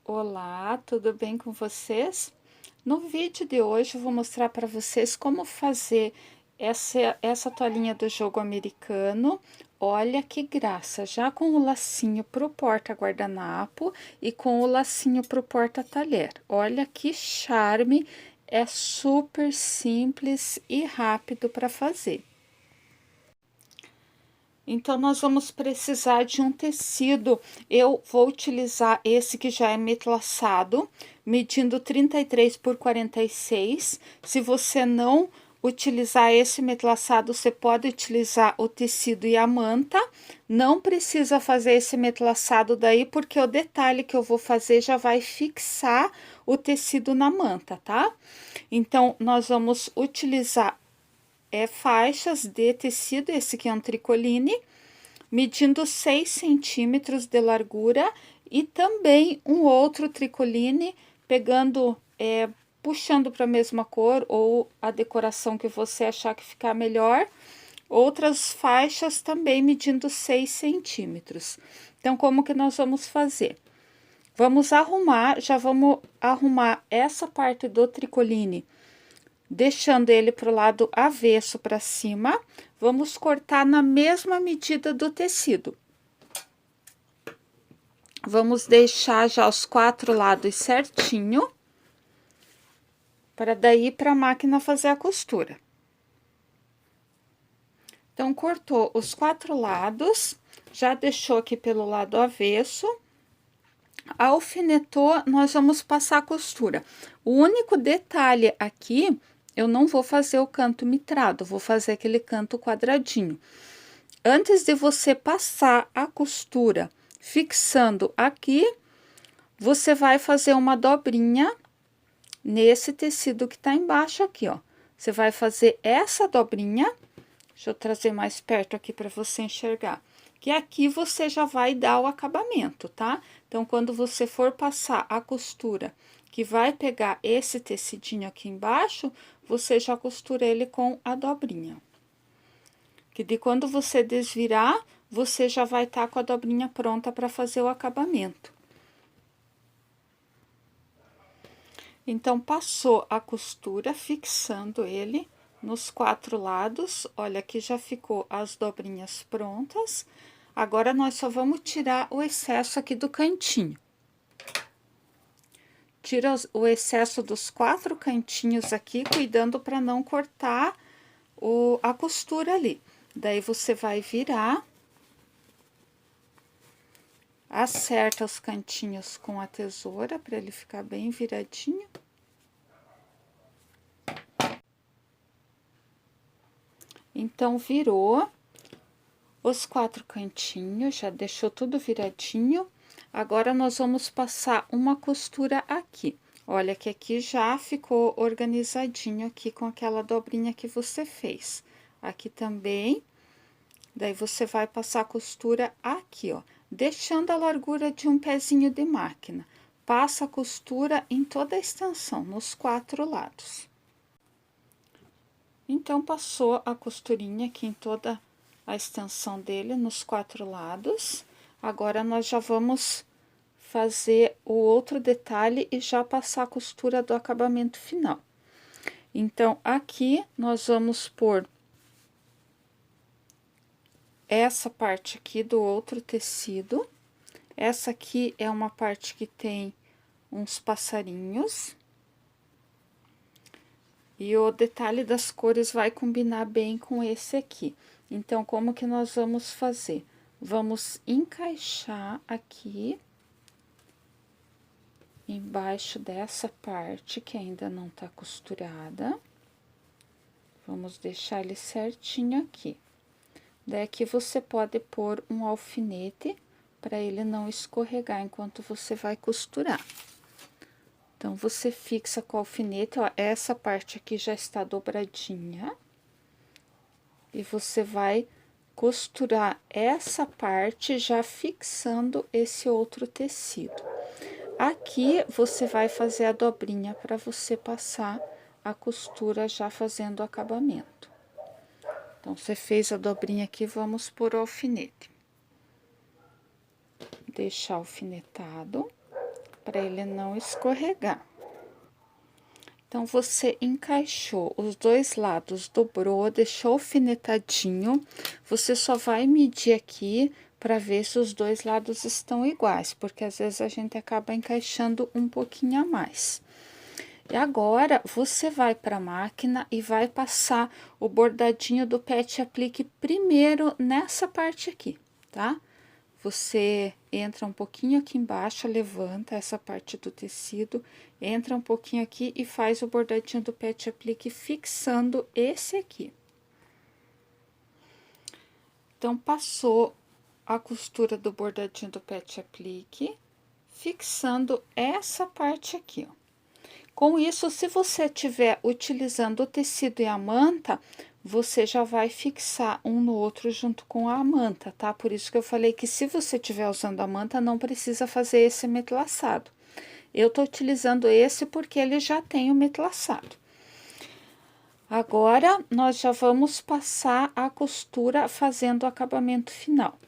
Olá, tudo bem com vocês? No vídeo de hoje eu vou mostrar para vocês como fazer essa toalhinha do jogo americano. Olha que graça, já com o lacinho pro porta-guardanapo e com o lacinho pro porta-talher. Olha que charme, é super simples e rápido para fazer. Então, nós vamos precisar de um tecido. Eu vou utilizar esse que já é metlaçado, medindo 33 por 46. Se você não utilizar esse metlaçado, você pode utilizar o tecido e a manta. Não precisa fazer esse metlaçado daí, porque o detalhe que eu vou fazer já vai fixar o tecido na manta, tá? Então, nós vamos utilizar faixas de tecido, esse aqui é um tricoline, medindo 6 centímetros de largura, e também um outro tricoline, pegando, puxando para a mesma cor, ou a decoração que você achar que ficar melhor, outras faixas também medindo 6 centímetros. Então, como que nós vamos fazer? Vamos arrumar, já vamos arrumar essa parte do tricoline, deixando ele para o lado avesso para cima. Vamos cortar na mesma medida do tecido. Vamos deixar já os 4 lados certinho, para daí para a máquina fazer a costura. Então, cortou os 4 lados, já deixou aqui pelo lado avesso. Alfinetou, nós vamos passar a costura. O único detalhe aqui, eu não vou fazer o canto mitrado, vou fazer aquele canto quadradinho. Antes de você passar a costura fixando aqui, você vai fazer uma dobrinha nesse tecido que tá embaixo aqui, ó. Você vai fazer essa dobrinha, deixa eu trazer mais perto aqui para você enxergar. Que aqui você já vai dar o acabamento, tá? Então, quando você for passar a costura, que vai pegar esse tecidinho aqui embaixo, você já costura ele com a dobrinha. Que de quando você desvirar, você já vai estar com a dobrinha pronta para fazer o acabamento. Então, passou a costura, fixando ele nos 4 lados. Olha, aqui já ficou as dobrinhas prontas. Agora, nós só vamos tirar o excesso aqui do cantinho. Tira o excesso dos 4 cantinhos aqui, cuidando para não cortar a costura ali. Daí, você vai virar, acerta os cantinhos com a tesoura, para ele ficar bem viradinho. Então, virou os 4 cantinhos, já deixou tudo viradinho. Agora, nós vamos passar uma costura aqui. Olha que aqui já ficou organizadinho aqui com aquela dobrinha que você fez. Aqui também. Daí, você vai passar a costura aqui, ó, deixando a largura de um pezinho de máquina. Passa a costura em toda a extensão, nos 4 lados. Então, passou a costurinha aqui em toda a extensão dele, nos 4 lados. Agora, nós já vamos fazer o outro detalhe e já passar a costura do acabamento final. Então, aqui, nós vamos pôr essa parte aqui do outro tecido. Essa aqui é uma parte que tem uns passarinhos. E o detalhe das cores vai combinar bem com esse aqui. Então, como que nós vamos fazer? Vamos encaixar aqui embaixo dessa parte que ainda não tá costurada. Vamos deixar ele certinho aqui. Daí, aqui você pode pôr um alfinete para ele não escorregar enquanto você vai costurar. Então, você fixa com o alfinete, ó, essa parte aqui já está dobradinha. E você vai costurar essa parte já fixando esse outro tecido. Aqui, você vai fazer a dobrinha para você passar a costura já fazendo o acabamento. Então, você fez a dobrinha aqui, vamos por alfinete. Deixar alfinetado. para ele não escorregar. Então, você encaixou os dois lados, dobrou, deixou alfinetadinho. Você só vai medir aqui para ver se os dois lados estão iguais, porque às vezes a gente acaba encaixando um pouquinho a mais. E agora, você vai para a máquina e vai passar o bordadinho do pet aplique primeiro nessa parte aqui, tá? Você entra um pouquinho aqui embaixo, levanta essa parte do tecido, entra um pouquinho aqui e faz o bordadinho do pet aplique fixando esse aqui. Então, passou a costura do bordadinho do pet aplique, fixando essa parte aqui, ó. Com isso, se você estiver utilizando o tecido e a manta, você já vai fixar um no outro junto com a manta, tá? Por isso que eu falei que se você estiver usando a manta, não precisa fazer esse metlaçado. Eu tô utilizando esse porque ele já tem o metlaçado. Agora, nós já vamos passar a costura fazendo o acabamento final.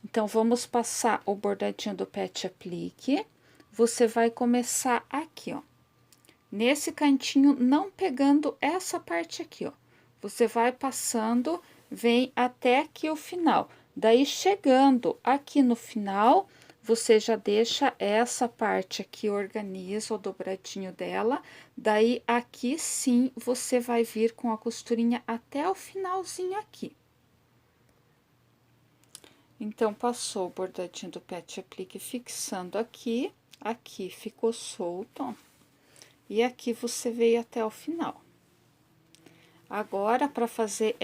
Então, vamos passar o bordadinho do pet aplique. Você vai começar aqui, ó. Nesse cantinho, não pegando essa parte aqui, ó. Você vai passando, vem até aqui o final. Daí, chegando aqui no final, você já deixa essa parte aqui, organiza o dobradinho dela. Daí, aqui sim, você vai vir com a costurinha até o finalzinho aqui. Então, passou o bordadinho do pet aplique fixando aqui. Aqui ficou solto, ó. E aqui você veio até o final. Agora, para fazer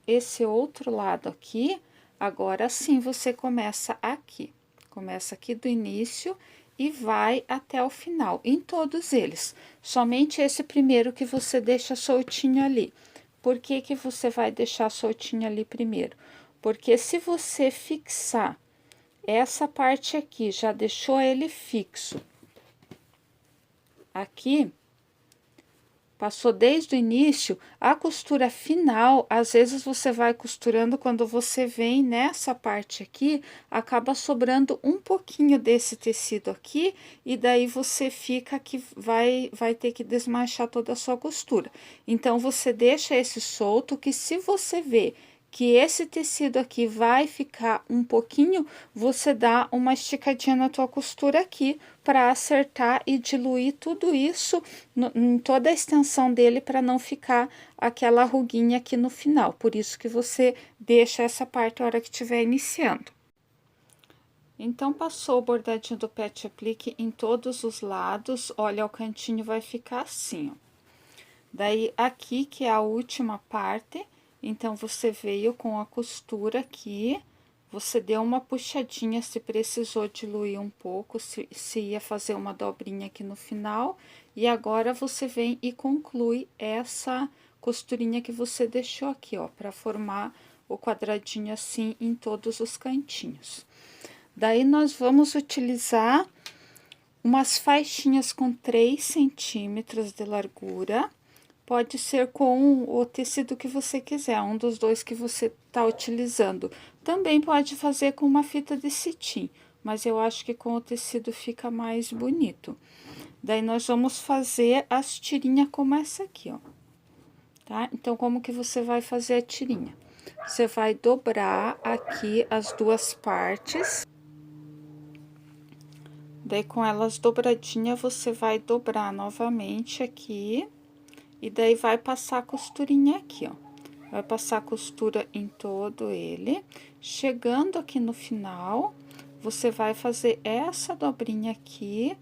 esse outro lado aqui, agora sim você começa aqui. Começa aqui do início e vai até o final, em todos eles. Somente esse primeiro que você deixa soltinho ali. Por que que você vai deixar soltinho ali primeiro? Porque se você fixar essa parte aqui, já deixou ele fixo, aqui, passou desde o início, a costura final, às vezes você vai costurando, quando você vem nessa parte aqui, acaba sobrando um pouquinho desse tecido aqui, e daí você fica que vai ter que desmanchar toda a sua costura. Então, você deixa esse solto, que se você vê que esse tecido aqui vai ficar um pouquinho, você dá uma esticadinha na tua costura aqui, para acertar e diluir tudo isso em toda a extensão dele, para não ficar aquela ruguinha aqui no final. Por isso que você deixa essa parte a hora que estiver iniciando. Então, passou o bordadinho do pet aplique em todos os lados. Olha, o cantinho vai ficar assim, ó. Daí, aqui, que é a última parte, então, você veio com a costura aqui, você deu uma puxadinha se precisou diluir um pouco, se ia fazer uma dobrinha aqui no final, e agora você vem e conclui essa costurinha que você deixou aqui, ó, para formar o quadradinho assim em todos os cantinhos. Daí, nós vamos utilizar umas faixinhas com 3 centímetros de largura. Pode ser com o tecido que você quiser, um dos dois que você tá utilizando. Também pode fazer com uma fita de cetim, mas eu acho que com o tecido fica mais bonito. Daí, nós vamos fazer as tirinhas como essa aqui, ó. Tá? Então, como que você vai fazer a tirinha? Você vai dobrar aqui as duas partes. Daí, com elas dobradinha, você vai dobrar novamente aqui. E daí, vai passar a costurinha aqui, ó. Vai passar a costura em todo ele. Chegando aqui no final, você vai fazer essa dobrinha aqui,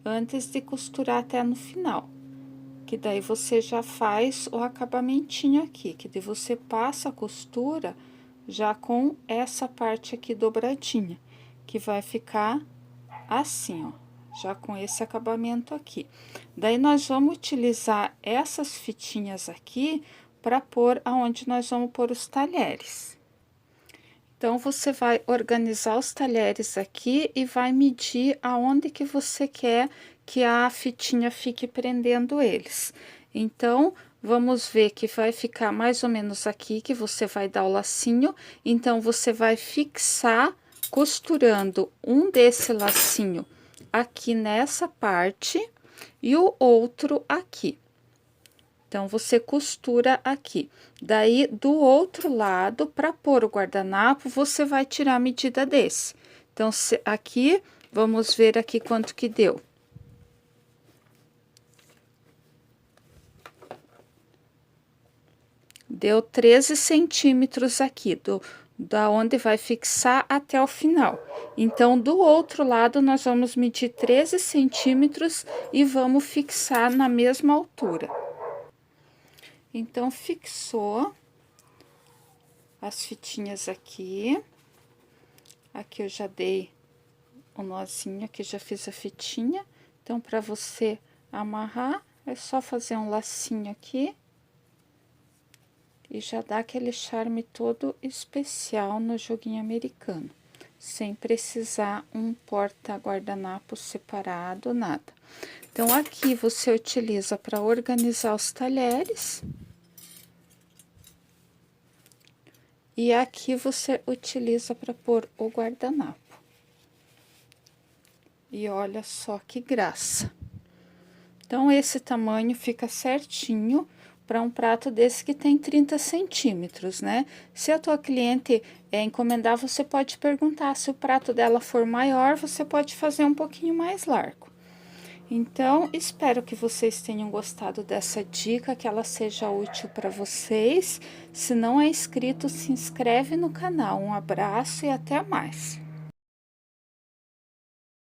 antes de costurar até no final. Que daí, você já faz o acabamentinho aqui, que daí você passa a costura já com essa parte aqui dobradinha, que vai ficar assim, ó. Já com esse acabamento aqui. Daí, nós vamos utilizar essas fitinhas aqui para pôr aonde nós vamos pôr os talheres. Então, você vai organizar os talheres aqui e vai medir aonde que você quer que a fitinha fique prendendo eles. Então, vamos ver que vai ficar mais ou menos aqui, que você vai dar o lacinho. Então, você vai fixar costurando um desse lacinho aqui nessa parte e o outro aqui. Então, você costura aqui. Daí, do outro lado, para pôr o guardanapo, você vai tirar a medida desse. Então, aqui, vamos ver aqui quanto que deu. Deu 13 centímetros aqui, da onde vai fixar até o final. Então, do outro lado, nós vamos medir 13 centímetros e vamos fixar na mesma altura. Então, fixou as fitinhas aqui. Aqui eu já dei o nozinho, aqui já fiz a fitinha. Então, para você amarrar, é só fazer um lacinho aqui. E já dá aquele charme todo especial no joguinho americano. Sem precisar um porta-guardanapo separado, nada. Então, aqui você utiliza para organizar os talheres. E aqui você utiliza para pôr o guardanapo. E olha só que graça. Então, esse tamanho fica certinho para um prato desse que tem 30 centímetros, né? Se a tua cliente encomendar, você pode perguntar. Se o prato dela for maior, você pode fazer um pouquinho mais largo. Então, espero que vocês tenham gostado dessa dica, que ela seja útil para vocês. Se não é inscrito, se inscreve no canal. Um abraço e até mais!